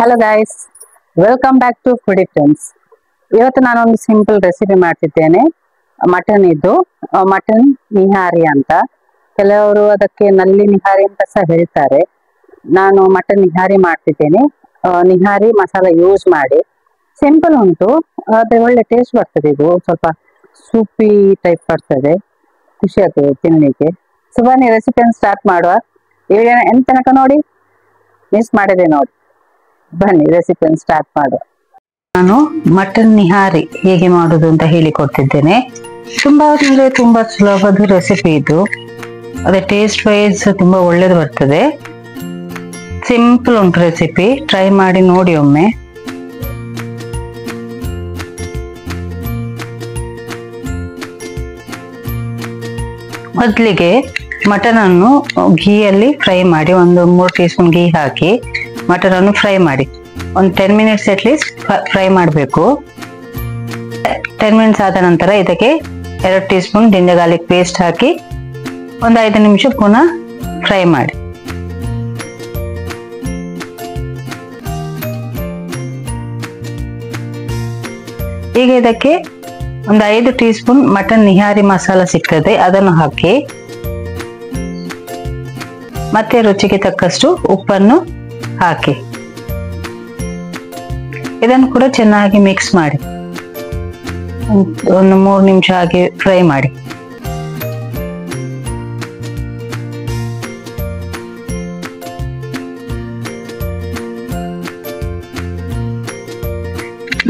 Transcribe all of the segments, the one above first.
Hello guys, welcome back to foodie friends. ಇವತ್ತು ನಾನೊಂದು simple recipe ಮಾಡ್ತಿದ್ದೇನೆ. ಮಟನ್ ಇದ್ದು ಮಟನ್ ನಿಹಾರಿ ಅಂತ. ಕೆಲವರು ಅದಕ್ಕೆ ನಲ್ಲಿ ನಿಹಾರಿ ಅಂತ ಸಹ ಹೇಳ್ತಾರೆ. ನಾನು ಮಟನ್ ನಿಹಾರಿ ಮಾಡ್ತಿದ್ದೇನೆ. ನಿಹಾರಿ ಮಸಾಲ ಯೂಸ್ ಮಾಡಿ ಸಿಂಪಲ್ ಉಂಟು, ಆದ್ರೆ ಒಳ್ಳೆ ಟೇಸ್ಟ್ ಬರ್ತದೆ. ಇದು ಸ್ವಲ್ಪ ಸೂಪಿ ಟೈಪ್ ಬರ್ತದೆ, ಖುಷಿ ಆಗ್ತದೆ ತಿನ್ನಲಿಕ್ಕೆ. ಸೊ ಬನ್ನಿ ರೆಸಿಪಿಯನ್ನು ಸ್ಟಾರ್ಟ್ ಮಾಡುವ. ಈ ವಿಡಿಯೋನ ಎಂತ ತನಕ ನೋಡಿ, ಮಿಸ್ ಮಾಡದೆ ನೋಡಿ. ಬನ್ನಿ ರೆಸಿಪಿಯನ್ನು ಸ್ಟಾರ್ಟ್ ಮಾಡುವ. ನಾನು ಮಟನ್ ನಿಹಾರಿ ಹೇಗೆ ಮಾಡುದು ಅಂತ ಹೇಳಿಕೊಡ್ತಿದ್ದೇನೆ. ತುಂಬಾ ಸುಲಭದ ರೆಸಿಪಿ ಇದು. ಅದೇ ಟೇಸ್ಟ್ ವೈಸ್ ತುಂಬಾ ಒಳ್ಳೇದು ಬರ್ತದೆ. ಸಿಂಪಲ್ ಉಂಟು ರೆಸಿಪಿ, ಟ್ರೈ ಮಾಡಿ ನೋಡಿ ಒಮ್ಮೆ. ಮೊದಲಿಗೆ ಮಟನ್ ಅನ್ನು ಘೀಯಲ್ಲಿ ಫ್ರೈ ಮಾಡಿ, ಒಂದು 3 ಟೀ ಸ್ಪೂನ್ ಘೀ ಹಾಕಿ ಮಟನ್ ಅನ್ನು ಫ್ರೈ ಮಾಡಿ. ಒಂದು 10 ಮಿನಿಟ್ಸ್ ಅಟ್ ಲೀಸ್ಟ್ ಫ್ರೈ ಮಾಡಬೇಕು. 10 ಮಿನಿಟ್ಸ್ ಆದ ನಂತರ ಇದಕ್ಕೆ 2 teaspoon ginger garlic paste ಹಾಕಿ ಒಂದು 5 ನಿಮಿಷ ಪುನಃ ಫ್ರೈ ಮಾಡಿ. ಈಗ ಇದಕ್ಕೆ ಒಂದು 5 ಟೀ ಸ್ಪೂನ್ ಮಟನ್ ನಿಹಾರಿ ಮಸಾಲ ಸಿಗ್ತದೆ, ಅದನ್ನು ಹಾಕಿ ಮತ್ತೆ ರುಚಿಗೆ ತಕ್ಕಷ್ಟು ಉಪ್ಪನ್ನು ಹಾಕಿ ಇದನ್ನು ಕೂಡ ಚೆನ್ನಾಗಿ ಮಿಕ್ಸ್ ಮಾಡಿ ಒಂದು 3 ನಿಮಿಷ ಹಾಗೆ ಫ್ರೈ ಮಾಡಿ.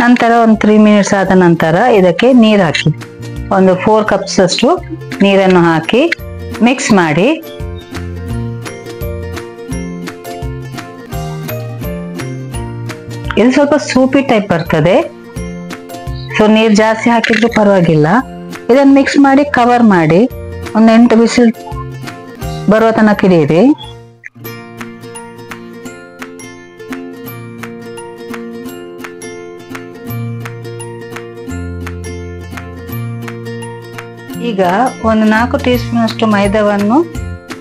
ನಂತರ ಒಂದು 3 ಮಿನಿಟ್ಸ್ ಆದ ನಂತರ ಇದಕ್ಕೆ ನೀರು ಹಾಕಿ, ಒಂದು 4 ಕಪ್ಸ್ ಅಷ್ಟು ನೀರನ್ನು ಹಾಕಿ ಮಿಕ್ಸ್ ಮಾಡಿ. ಇದು ಸ್ವಲ್ಪ ಸೂಪಿ ಟೈಪ್ ಬರ್ತದೆ, ಸೊ ನೀರು ಜಾಸ್ತಿ ಹಾಕಿದ್ರು ಪರವಾಗಿಲ್ಲ. ಇದನ್ನು ಮಿಕ್ಸ್ ಮಾಡಿ ಕವರ್ ಮಾಡಿ ಒಂದು 8 ಬಿಸಿಲು ಬರುವ ತನಕ ಇಡೀರಿ. ಈಗ ಒಂದು 4 ಟೀ ಸ್ಪೂನ್ ಅಷ್ಟು ಮೈದಾವನ್ನು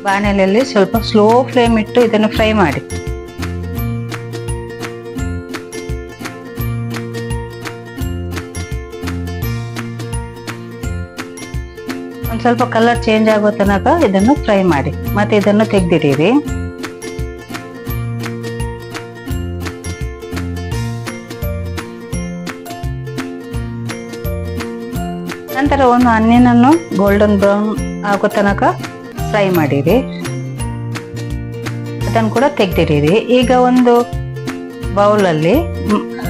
ಬಾಣಲೆಯಲ್ಲಿ ಸ್ವಲ್ಪ ಸ್ಲೋ ಫ್ಲೇಮ್ ಇಟ್ಟು ಇದನ್ನು ಫ್ರೈ ಮಾಡಿ. ಒಂದು ಸ್ವಲ್ಪ ಕಲರ್ ಚೇಂಜ್ ಆಗೋ ತನಕ ಇದನ್ನು ಫ್ರೈ ಮಾಡಿ, ಮತ್ತೆ ಇದನ್ನು ತೆಗೆದಿಡಿರಿ. ನಂತರ ಒಂದು ಆನಿಯನ್ ಅನ್ನು ಗೋಲ್ಡನ್ ಬ್ರೌನ್ ಆಗೋ ತನಕ ಫ್ರೈ ಮಾಡಿರಿ, ಅದನ್ನು ಕೂಡ ತೆಗೆದಿಡಿರಿ. ಈಗ ಒಂದು ಬೌಲಲ್ಲಿ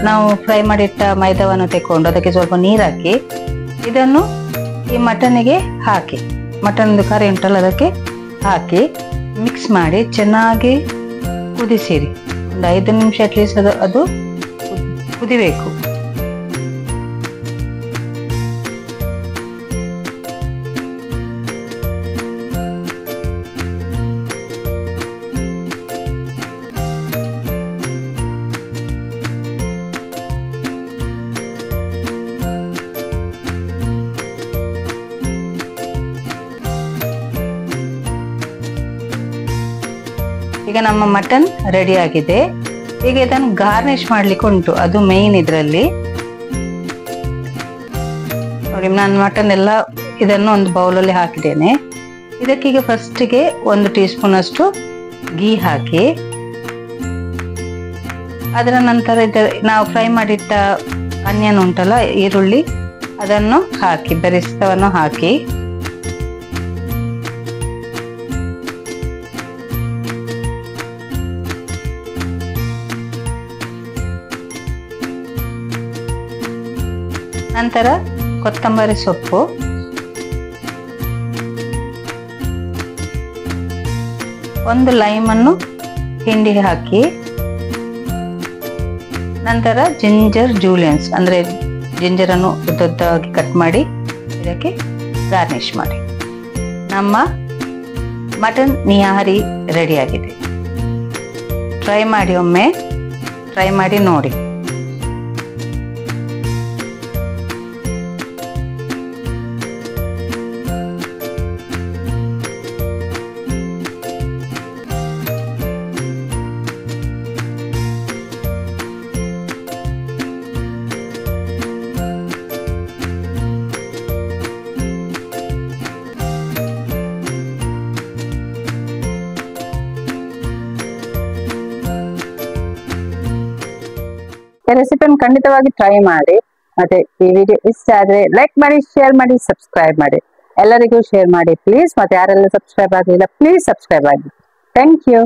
ನಾವು ಫ್ರೈ ಮಾಡಿಟ್ಟ ಮೈದಾವನ್ನು ತೆಕ್ಕೊಂಡು ಅದಕ್ಕೆ ಸ್ವಲ್ಪ ನೀರು ಹಾಕಿ ಇದನ್ನು ಈ ಮಟನ್ಗೆ ಹಾಕಿ, ಮಟನ್ ಕರಿ ಉಂಟಲ್ಲ ಅದಕ್ಕೆ ಹಾಕಿ ಮಿಕ್ಸ್ ಮಾಡಿ ಚೆನ್ನಾಗಿ ಕುದಿಸಿರಿ. ಒಂದು 5 ನಿಮಿಷ ಅಟ್ಲೀಸ್ಟ್ ಅದು ಕುದಿಬೇಕು. ಈಗ ನಮ್ಮ ಮಟನ್ ರೆಡಿ ಆಗಿದೆ. ಈಗ ಇದನ್ನು ಗಾರ್ನಿಶ್ ಮಾಡ್ಲಿಕ್ಕೆ ಉಂಟು, ಅದು ಮೇನ್ ಇದರಲ್ಲಿ. ನೋಡಿ, ನಾನು ಮಟನ್ ಎಲ್ಲ ಇದನ್ನು ಒಂದು ಬೌಲಲ್ಲಿ ಹಾಕಿದ್ದೇನೆ. ಇದಕ್ಕೀಗ ಫಸ್ಟಿಗೆ 1 ಟೀ ಸ್ಪೂನ್ ಅಷ್ಟು ಘೀ ಹಾಕಿ, ಅದರ ನಂತರ ನಾವು ಫ್ರೈ ಮಾಡಿಟ್ಟ ಆನಿಯನ್ ಉಂಟಲ್ಲ, ಈರುಳ್ಳಿ, ಅದನ್ನು ಹಾಕಿ ಬೆರೆಸ್ತವನ್ನು ಹಾಕಿ ನಂತರ ಕೊತ್ತಂಬರಿ ಸೊಪ್ಪು, ಒಂದು ಲೈಮನ್ನು ಹಿಂಡಿ ಹಾಕಿ, ನಂತರ ಜಿಂಜರ್ ಜೂಲಿಯನ್ಸ್ ಅಂದ್ರೆ ಜಿಂಜರನ್ನು ಉದ್ದವಾಗಿ ಕಟ್ ಮಾಡಿ ಇದಕ್ಕೆ ಗಾರ್ನಿಶ್ ಮಾಡಿ. ನಮ್ಮ ಮಟನ್ ನಿಹಾರಿ ರೆಡಿಯಾಗಿದೆ. ಟ್ರೈ ಮಾಡಿ, ಒಮ್ಮೆ ಟ್ರೈ ಮಾಡಿ ನೋಡಿ. ಈ ರೆಸಿಪಿಯನ್ನು ಖಂಡಿತವಾಗಿ ಟ್ರೈ ಮಾಡಿ. ಮತ್ತೆ ಈ ವಿಡಿಯೋ ಇಷ್ಟ ಆದ್ರೆ ಲೈಕ್ ಮಾಡಿ, ಶೇರ್ ಮಾಡಿ, ಸಬ್ಸ್ಕ್ರೈಬ್ ಮಾಡಿ. ಎಲ್ಲರಿಗೂ ಶೇರ್ ಮಾಡಿ ಪ್ಲೀಸ್. ಮತ್ತೆ ಯಾರೆಲ್ಲ ಸಬ್ಸ್ಕ್ರೈಬ್ ಆಗಲಿಲ್ಲ ಪ್ಲೀಸ್ ಸಬ್ಸ್ಕ್ರೈಬ್ ಆಗಿ. Thank you.